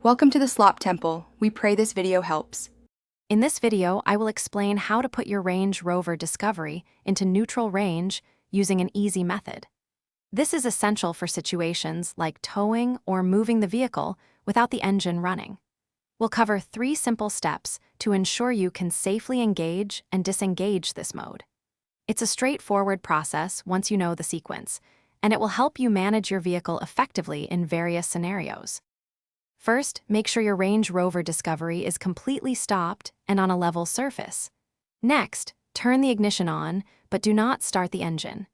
Welcome to the Slop Temple. We pray this video helps. In this video, I will explain how to put your Range Rover Discovery into neutral range using an easy method. This is essential for situations like towing or moving the vehicle without the engine running. We'll cover 3 simple steps to ensure you can safely engage and disengage this mode. It's a straightforward process once you know the sequence, and it will help you manage your vehicle effectively in various scenarios. First, make sure your Range Rover Discovery is completely stopped and on a level surface. Next, turn the ignition on, but do not start the engine.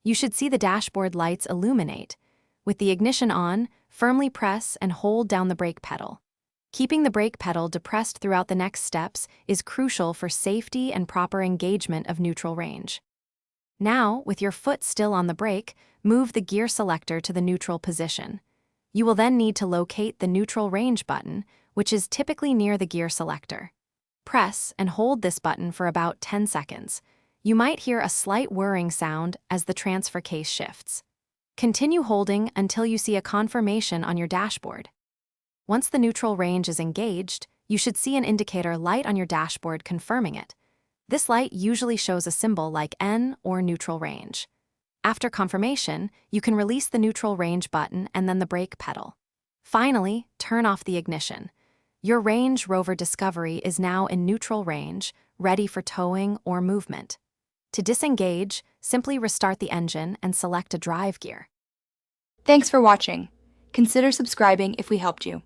You should see the dashboard lights illuminate. With the ignition on, firmly press and hold down the brake pedal. Keeping the brake pedal depressed throughout the next steps is crucial for safety and proper engagement of neutral range. Now, with your foot still on the brake, move the gear selector to the neutral position. You will then need to locate the neutral range button, which is typically near the gear selector. Press and hold this button for about 10 seconds. You might hear a slight whirring sound as the transfer case shifts. Continue holding until you see a confirmation on your dashboard. Once the neutral range is engaged, you should see an indicator light on your dashboard confirming it. This light usually shows a symbol like N or neutral range. After confirmation, you can release the neutral range button and then the brake pedal. Finally, turn off the ignition. Your Range Rover Discovery is now in neutral range, ready for towing or movement. To disengage, simply restart the engine and select a drive gear. Thanks for watching. Consider subscribing if we helped you.